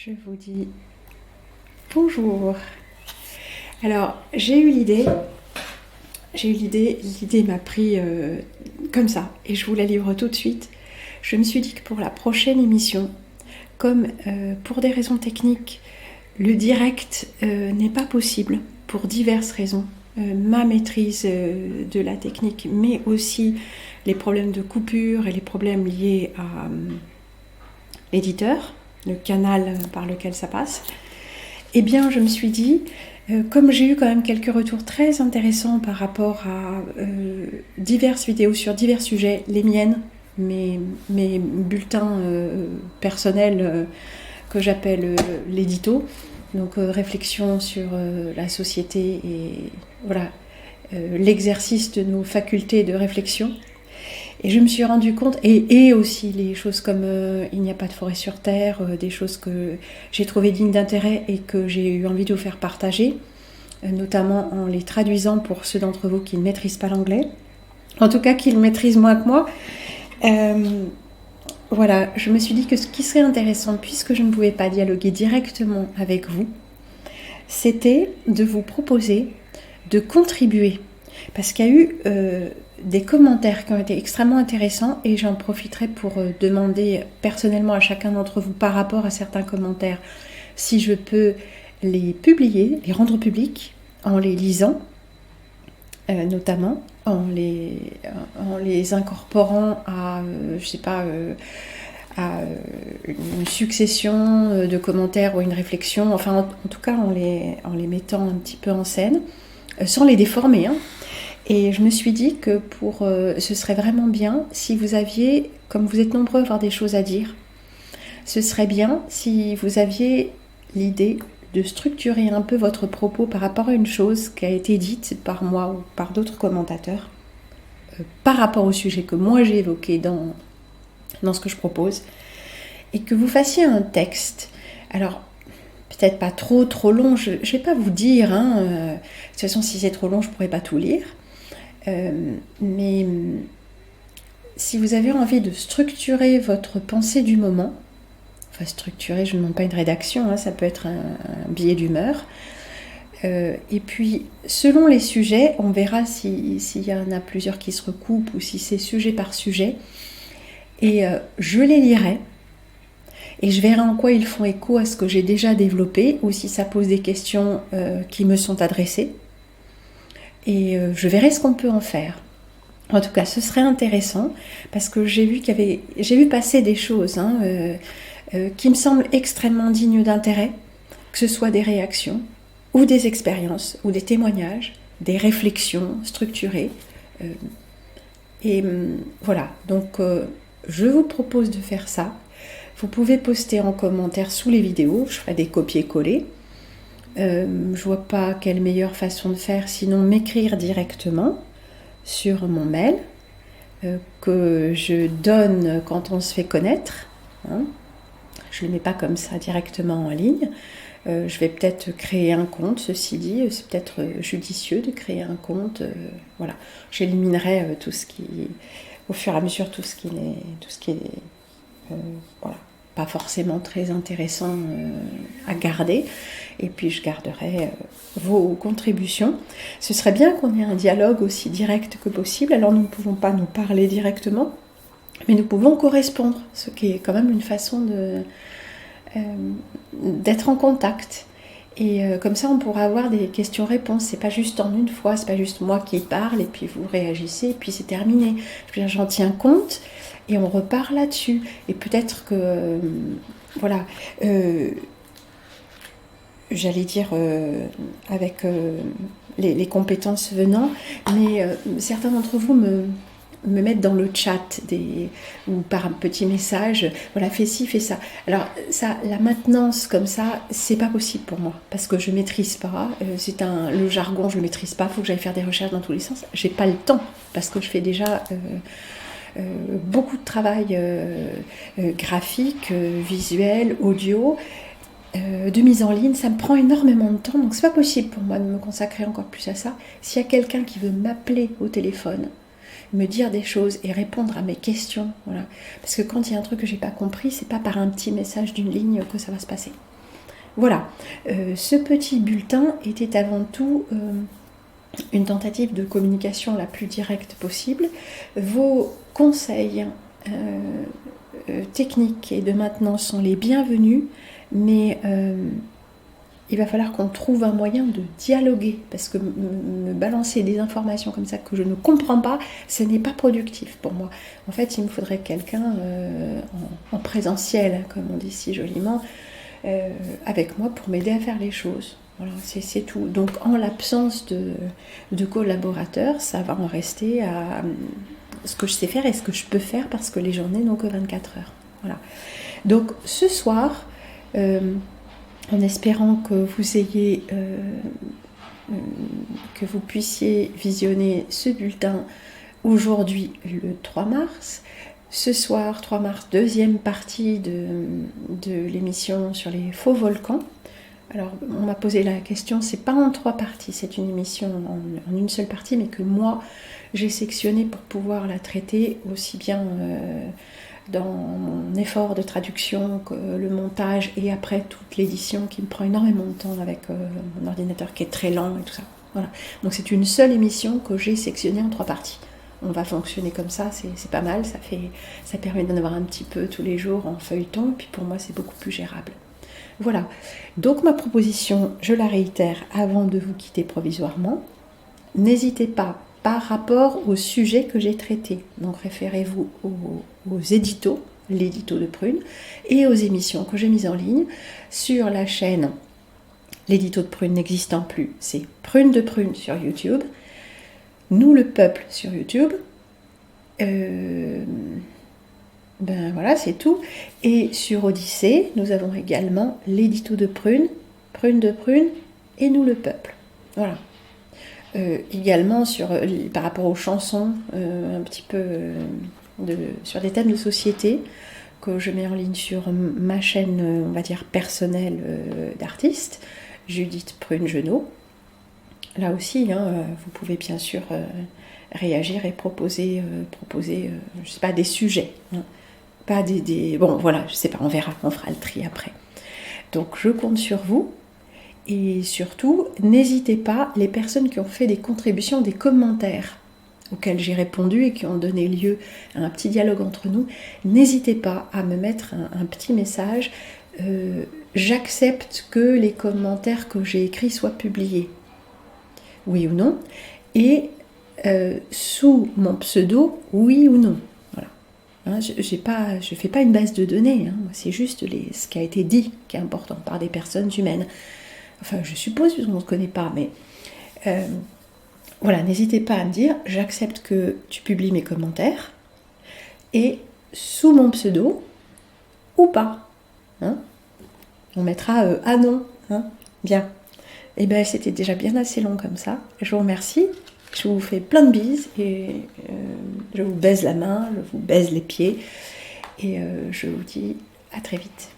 je vous dis bonjour. Alors, j'ai eu l'idée m'a pris comme ça, et je vous la livre tout de suite. Je me suis dit que pour la prochaine émission, comme pour des raisons techniques, le direct n'est pas possible pour diverses raisons. Ma maîtrise de la technique, mais aussi les problèmes de coupure et les problèmes liés à l'éditeur, le canal par lequel ça passe. Eh bien, je me suis dit, comme j'ai eu quand même quelques retours très intéressants par rapport à diverses vidéos sur divers sujets, les miennes, mes bulletins personnels que j'appelle l'édito, donc réflexion sur la société et voilà, l'exercice de nos facultés de réflexion. Et je me suis rendu compte, et aussi les choses comme il n'y a pas de forêt sur Terre, des choses que j'ai trouvées dignes d'intérêt et que j'ai eu envie de vous faire partager, notamment en les traduisant pour ceux d'entre vous qui ne maîtrisent pas l'anglais, en tout cas qui le maîtrisent moins que moi. Voilà, je me suis dit que ce qui serait intéressant, puisque je ne pouvais pas dialoguer directement avec vous, c'était de vous proposer de contribuer. Parce qu'il y a eu des commentaires qui ont été extrêmement intéressants et j'en profiterai pour demander personnellement à chacun d'entre vous par rapport à certains commentaires si je peux les publier, les rendre publics en les lisant, notamment en les incorporant à, je sais pas, à une succession de commentaires ou une réflexion, enfin en tout cas en les mettant un petit peu en scène, sans les déformer, hein. Et je me suis dit que ce serait vraiment bien si vous aviez, comme vous êtes nombreux à avoir des choses à dire, ce serait bien si vous aviez l'idée de structurer un peu votre propos par rapport à une chose qui a été dite par moi ou par d'autres commentateurs, par rapport au sujet que moi j'ai évoqué dans ce que je propose, et que vous fassiez un texte. Alors, peut-être pas trop long, je ne vais pas vous dire, hein, de toute façon si c'est trop long je ne pourrais pas tout lire, mais si vous avez envie de structurer votre pensée du moment, enfin structurer, je ne demande pas une rédaction, hein, ça peut être un billet d'humeur, et puis selon les sujets, on verra s'il y en a plusieurs qui se recoupent ou si c'est sujet par sujet, et je les lirai, et je verrai en quoi ils font écho à ce que j'ai déjà développé, ou si ça pose des questions qui me sont adressées. Et je verrai ce qu'on peut en faire. En tout cas, ce serait intéressant, parce que j'ai vu passer des choses qui me semblent extrêmement dignes d'intérêt, que ce soit des réactions, ou des expériences, ou des témoignages, des réflexions structurées. Et voilà, donc je vous propose de faire ça. Vous pouvez poster en commentaire sous les vidéos, je ferai des copier-coller. Je vois pas quelle meilleure façon de faire, sinon m'écrire directement sur mon mail que je donne quand on se fait connaître, hein. Je ne le mets pas comme ça directement en ligne. Je vais peut-être créer un compte, ceci dit, c'est peut-être judicieux de créer un compte. Voilà, j'éliminerai tout ce qui, au fur et à mesure, tout ce qui est voilà, pas forcément très intéressant à garder, et puis je garderai vos contributions. Ce serait bien qu'on ait un dialogue aussi direct que possible. Alors nous ne pouvons pas nous parler directement, mais nous pouvons correspondre, ce qui est quand même une façon d'être en contact. Et comme ça on pourra avoir des questions-réponses. C'est pas juste en une fois, c'est pas juste moi qui parle et puis vous réagissez et puis c'est terminé. Je veux dire, j'en tiens compte et on repart là-dessus. Et peut-être que voilà, j'allais dire avec les compétences venant, mais certains d'entre vous me mettent dans le chat ou par un petit message, voilà, fais ci, fais ça. Alors ça, la maintenance comme ça, c'est pas possible pour moi, parce que je maîtrise pas, le jargon, je le maîtrise pas, il faut que j'aille faire des recherches dans tous les sens, j'ai pas le temps, parce que je fais déjà beaucoup de travail graphique, visuel, audio, de mise en ligne, ça me prend énormément de temps, donc c'est pas possible pour moi de me consacrer encore plus à ça. S'il y a quelqu'un qui veut m'appeler au téléphone, me dire des choses et répondre à mes questions. Voilà. Parce que quand il y a un truc que j'ai pas compris, c'est pas par un petit message d'une ligne que ça va se passer. Voilà. Ce petit bulletin était avant tout une tentative de communication la plus directe possible. Vos conseils techniques et de maintenance sont les bienvenus, mais il va falloir qu'on trouve un moyen de dialoguer, parce que me balancer des informations comme ça que je ne comprends pas, ce n'est pas productif pour moi. En fait, il me faudrait quelqu'un en présentiel, comme on dit si joliment, avec moi pour m'aider à faire les choses. Voilà, c'est tout. Donc en l'absence de collaborateurs, ça va en rester à ce que je sais faire et ce que je peux faire, parce que les journées n'ont que 24 heures. Voilà. Donc ce soir, en espérant que vous ayez, que vous puissiez visionner ce bulletin aujourd'hui le 3 mars. Ce soir, 3 mars, deuxième partie de l'émission sur les faux volcans. Alors, on m'a posé la question, c'est pas en 3 parties, c'est une émission en une seule partie, mais que moi, j'ai sectionnée pour pouvoir la traiter aussi bien dans mon effort de traduction que le montage et après toute l'édition qui me prend énormément de temps avec mon ordinateur qui est très lent et tout ça. Voilà. Donc c'est une seule émission que j'ai sectionnée en 3 parties. On va fonctionner comme ça, c'est pas mal, ça permet d'en avoir un petit peu tous les jours en feuilleton, puis pour moi c'est beaucoup plus gérable. Voilà, donc ma proposition, je la réitère avant de vous quitter provisoirement. N'hésitez pas, par rapport au sujet que j'ai traité, donc référez-vous aux éditos, l'édito de Prune, et aux émissions que j'ai mises en ligne sur la chaîne. L'édito de Prune n'existant plus, c'est Prune de Prune sur YouTube, Nous le peuple sur YouTube. Ben voilà, c'est tout. Et sur Odyssée, nous avons également l'édito de Prune, Prune de Prune et Nous le peuple. Voilà. Également par rapport aux chansons, un petit peu sur des thèmes de société que je mets en ligne sur ma chaîne, on va dire personnelle d'artiste, Judith Prune-Genot. Là aussi, vous pouvez bien sûr réagir et proposer je sais pas, des sujets. Pas bon, voilà, je sais pas, on verra, on fera le tri après. Donc, je compte sur vous. Et surtout, n'hésitez pas, les personnes qui ont fait des contributions, des commentaires auxquels j'ai répondu et qui ont donné lieu à un petit dialogue entre nous, n'hésitez pas à me mettre un petit message. J'accepte que les commentaires que j'ai écrits soient publiés. Oui ou non. Et sous mon pseudo, oui ou non. Voilà. Je ne fais pas une base de données. C'est juste ce qui a été dit qui est important par des personnes humaines. Enfin, je suppose, parce qu'on ne se connaît pas, mais voilà, n'hésitez pas à me dire, j'accepte que tu publies mes commentaires, et sous mon pseudo, ou pas. On mettra ah non, bien. Et bien, c'était déjà bien assez long comme ça. Je vous remercie, je vous fais plein de bises, et je vous baise la main, je vous baise les pieds, et je vous dis à très vite.